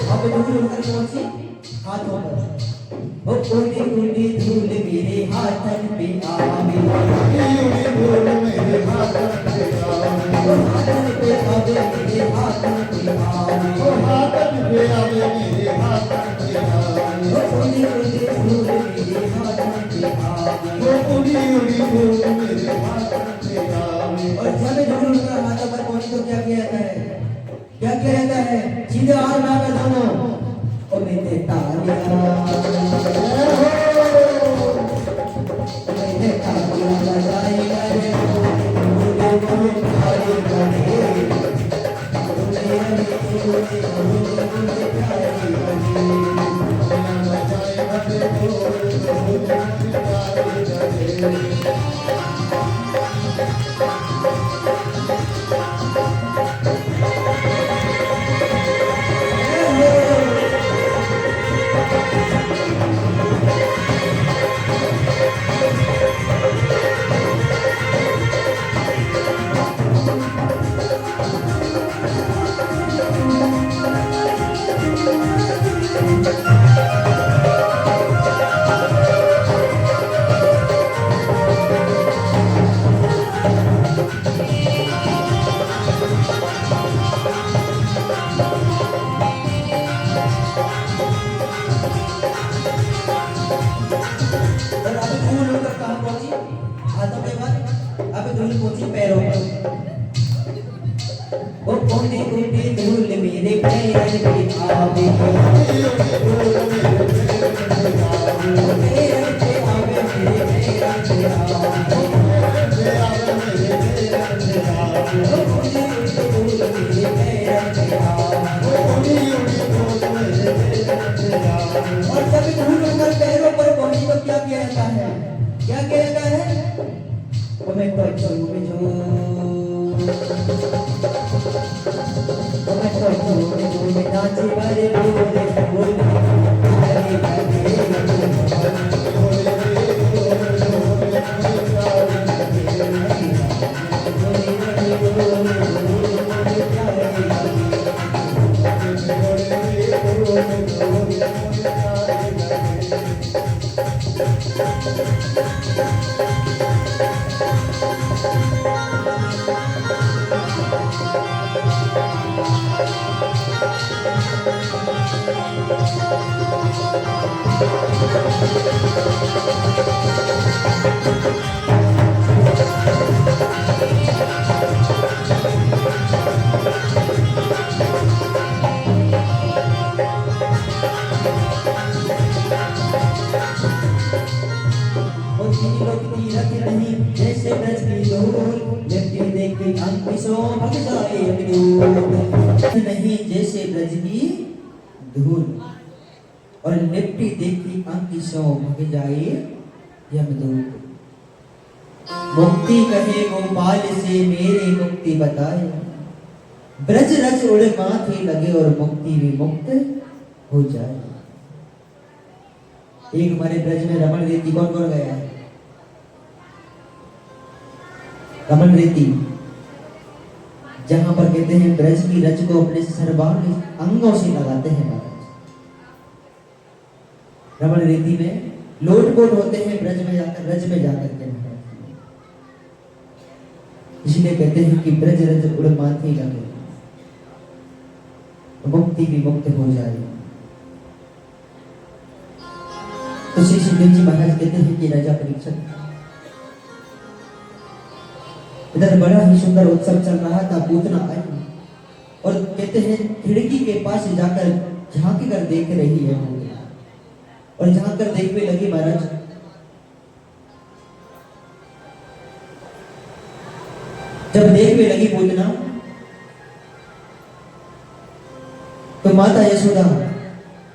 अब धूल उड़कर पहुंची हाथों पर, ओ उड़ती उड़ती धूल मेरे हाथन पे आवे, उड़ी धूल मेरे हाथन पे आवे, ओ हाथन पे आवे मेरे हाथन पे आवे, ओ हाथन पे आवे मेरे हाथन पे आवे, ओ उड़ती उड़ती धूल मेरे हाथन पे आवे, ओ उड़ी उड़ी धूल मेरे हाथन पे आवे। और जब धूल उड़कर हाथों पर पहुंची तो क्या किया जाता है? क्या किया जाता है? सीधे हाथ उठाकर दोनों ओ मेरे तालियां, मैंने तालियां बजाई मेरे पूरे पूरे प्यारे लगे, धूल पहुंची पैरों पर। वो उड़ती उड़ती धूल मेरे पैर पे आवे, पैर पे आवे मेरे पैर पे आवे। वो उड़ती उड़ती धूल तो झूम झूम मैं तो झूम झूम नाची बारे बोले बोले हरे हरे तीरथ नहीं जैसे ब्रज की धूल व्यक्ति देखे अंकिशों भग जाए अग्नि नहीं जैसे ब्रज की धूल और लिपटी देखी अंकिशों भग जाए यमदूत मुक्ति कहे गोपाल से मेरे मुक्ति बताए ब्रज रज उड़े माथे लगे और मुक्ति भी मुक्त हो जाए। एक हमारे ब्रज में रमण रीति कौन कौन गया है? रमण रीति जहां पर कहते हैं ब्रज की रज को अपने सर्वांग अंगों से लगाते हैं महाराज। रमण रीति में लोटपोट होते हैं ब्रज में जाकर रज में जाकर के महाराज, इसलिए कहते हैं कि ब्रज रज उड़ माथे लगे मुक्ति भी मुक्त हो जाए। तो श्री सुखदेव जी महाराज कहते हैं कि राजा परीक्षित इधर बड़ा ही सुंदर उत्सव चल रहा था। पूतना आई और कहते हैं खिड़की के पास जाकर झांक कर देख रही है और झांक कर देखने लगी महाराज। जब देखने लगी पूतना तो माता यशोदा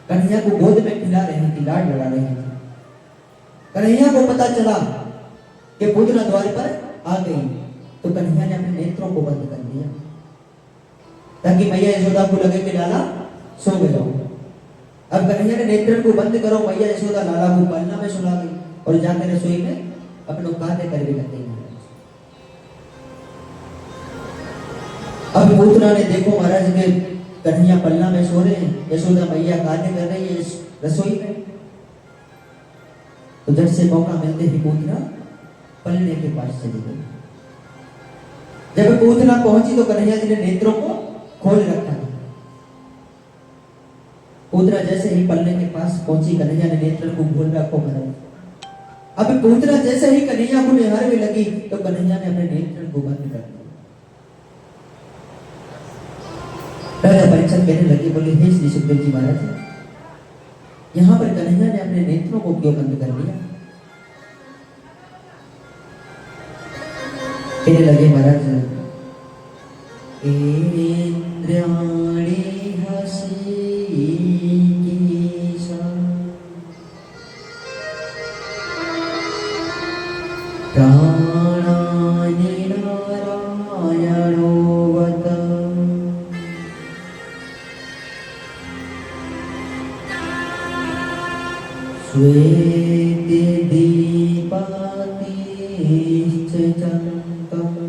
कन्हैया को गोद में खिला रही थी, लाड लड़ा रही थी। कन्हैया को पता चला कि पूतना द्वार पर आ गई तो कन्हैया ने अपने नेत्रों को बंद कर दिया ताकि मैया यशोदा को लगे कि लाला सो गए। अब कन्हैया ने नेत्र को बंद करो, मैया यशोदा लाला को पलना में सुला गई और जाकर रसोई में अपने कार्य कर भी लगते हैं। अब पूतना ने देखो महाराज के कन्हैया पलना में सो रहे हैं, यशोदा मैया कार्य कर रही है रसोई में। तो जब से मौका मिलते ही पूतना पलने के पास चली गई। जब पूतना पहुंची तो कन्हैया जी ने नेत्रों को खोल रखा था। पूतना जैसे ही पलने के पास पहुंची कन्हैया ने नेत्र को खोल रखो महाराज। अब पूतना जैसे ही कन्हैया को निहारने लगी तो कन्हैया ने अपने नेत्र को बंद कर दिया। राजा परीक्षित कहने लगे, बोले हे श्री सुखदेव जी महाराज, यहां पर कन्हैया ने अपने नेत्रों को क्यों बंद कर दिया? कहने लगे महाराज, इंद्रियाणि हसीसा प्राणानि नारायणो वद श्वेते दीपातिश्च चन्तम्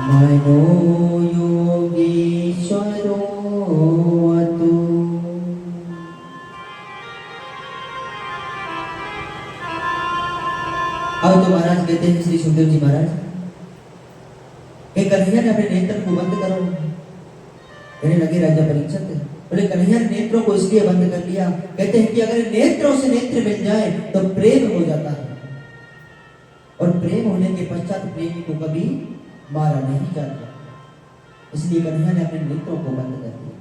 मनो योगीश्वरो अतु। अब तो महाराज कहते हैं श्री सुखदेव जी महाराज कन्हैया ने अपने नेत्र को बंद करो। कहने लगे राजा परीक्षित, बोले कन्हैया ने नेत्रों को इसलिए बंद कर लिया, कहते हैं कि अगर नेत्रों से नेत्र मिल जाए तो प्रेम हो जाता है और प्रेम होने के पश्चात प्रेमी को कभी मारा नहीं जाता, इसलिए कन्हैया ने अपने नेत्रों को बंद कर दिया।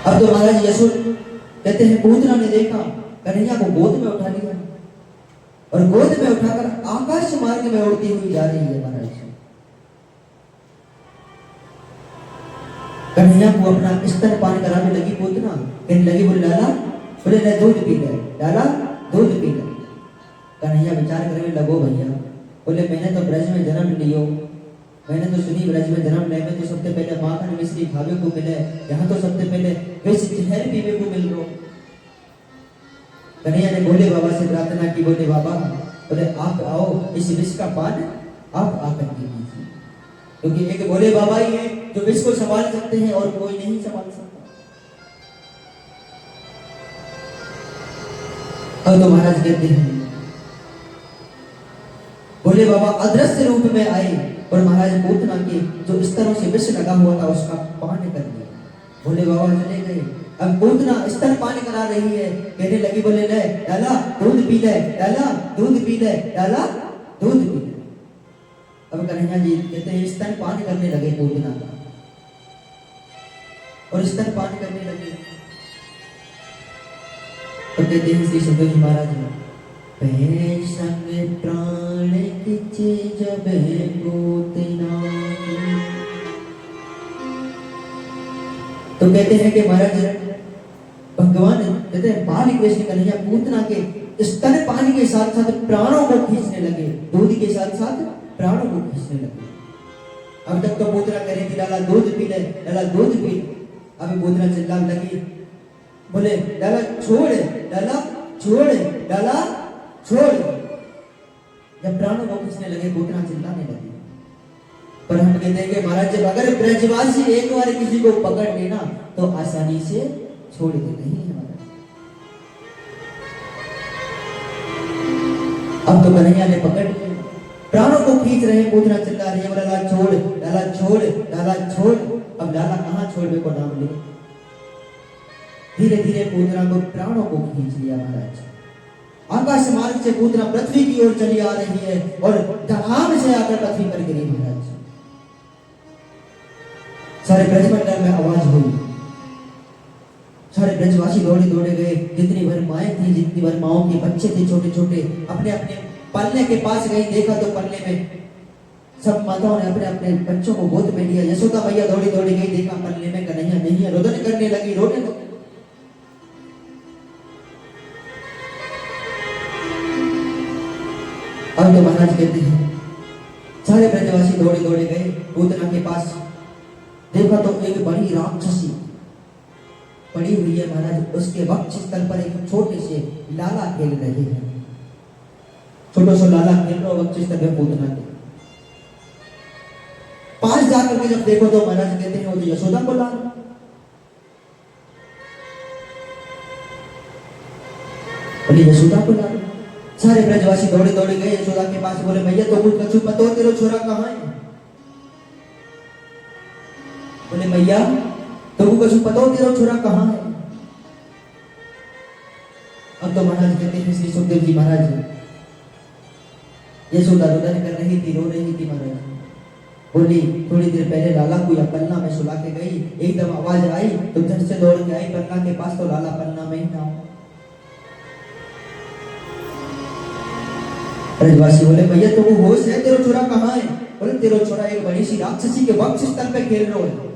अब तो महाराज यशोद कहते हैं पूतना ने देखा, कन्हैया को गोद में उठा लिया और गोद में उठाकर आकाश मार्ग में उड़ती हुई जा रही है महाराज। कन्हैया को अपना स्तनपान कराने लगी पूतना, कहने लगी बोले लाला, बोले ले दूध पी ले, लाला दूध पी ले। कन्हैया विचार करने लगो भैया, बोले मैंने तो ब्रज में जन्म लियो, मैंने तो सुनी ब्रज में जन्म ले में तो सबसे पहले माखन मिश्री खावे को मिले, यहाँ तो सबसे पहले विष जहर पीवे को मिल लो। कन्हैया ने भोले बाबा से प्रार्थना की, बोले बाबा, बोले आप आओ इस विष का पान आप आकर के लीजिए, क्योंकि एक भोले बाबा ही है जो विष को संभाल सकते हैं और कोई नहीं संभाल सकता। अब तो महाराज कहते हैं भोले बाबा अदृश्य रूप में आए और महाराज पूतना के जो स्तरों से विष लगा हुआ था उसका पान कर दिया। भोले बाबा चले गए। अब पूतना स्तन पान करा रही है, कहने लगी बोले ले लाला दूध पी ले, लाला दूध पी ले, लाला दूध पी ले। अब कन्हैया जी कहते हैं स्तन पान करने लगे पूतना का, और स्तन पान करने लगे तो कहते हैं श्री सुखदेव जी महाराज संग प्राण किचे जब पूतना। तो कहते हैं कि महाराज भगवान कहते हैं बाल कृष्ण कन्हैया पूतना के स्तन पान के साथ साथ प्राणों को खींचने लगे, दूध के साथ साथ प्राणों को खींचने लगे। अब तक तो पूतना कह रही थी लाला दूध पी ले, लाला दूध पी। अभी पूतना चिल्लाने लगी, बोले लाला छोड़, लाला छोड़, लाला छोड़। जब प्राणों को खींचने लगे पूतना चिल्लाने लगी। पर हम कहते हैं कि महाराज जब अगर ब्रजवासी एक बार किसी को पकड़ लेना तो आसानी से छोड़ देते नहीं है महाराज। अब तो कन्हैया ने पकड़ लिया, प्राणों को खींच रहे, पूतना चिल्ला रही है लाला छोड़, लाला छोड़, लाला छोड़। अब लाला कहाँ छोड़ने को नाम ले। धीरे धीरे पूतना को प्राणों को खींच लिया महाराज। आकाश मार्ग से पूतना पृथ्वी की ओर चली आ रही है और धड़ाम से आकर पृथ्वी पर गिरी महाराज। सारे ब्रजमंडल में आवाज हुई, सारे ब्रजवासी दौड़े दौड़े गए। जितनी भर माएँ थी, जितनी भर माओं के बच्चे थे छोटे छोटे, अपने अपने पल्ले के पास गई। देखा तो पल्ले में सब माताओं ने अपने अपने बच्चों को गोद में लिया। यशोदा मैया दौड़ी दौड़ी गई, देखा पल्ले में कन्हैया नहीं है, रोदन करने लगी, रोने लगी। अब तो महाराज कहते हैं सारे ब्रजवासी दौड़े दौड़े गए पूतना के पास। देखा तो एक बड़ी राक्षसी पड़ी हुई है महाराज, उसके वक्ष स्थल पर एक छोटे से लाला खेल रहे हैं। छोटा सा लाला खेल रहा वक्ष स्थल पे पूतना के पास जाकर के जब देखो तो महाराज कहते हैं वो तो यशोदा को लाला। बोले यशोदा को लाला। सारे ब्रजवासी दौड़े दौड़े गए यशोदा के पास। बोले मैया तो कुछ कछु पतो तेरा छोरा कहाँ है। बोले मैया तो कुछ पतो तेरा छोरा कहाँ है। अब तो महाराज कहते हैं श्री सुखदेव जी महाराज यशोदा रोदन कर रही थी, रो रही थी महाराज। बोली थोड़ी देर पहले लाला को या पन्ना में सुला के गई, एकदम आवाज आई तो झट से दौड़ के आई पन्ना के पास, तो लाला पन्ना में ही था। ब्रजवासी बोले भैया तो वो होश है, तेरा छोरा कहाँ है। बोले तेरा छोरा एक बड़ी सी राक्षसी के वक्ष स्थल पे खेल रहा है।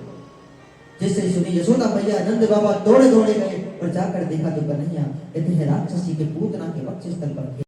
जैसे सुनी यशोदा मैया नंद बाबा दौड़े दौड़े गए और जाकर देखा तो कन्हैया कहते हैं राक्षसी के पूतना के वक्ष स्थल पर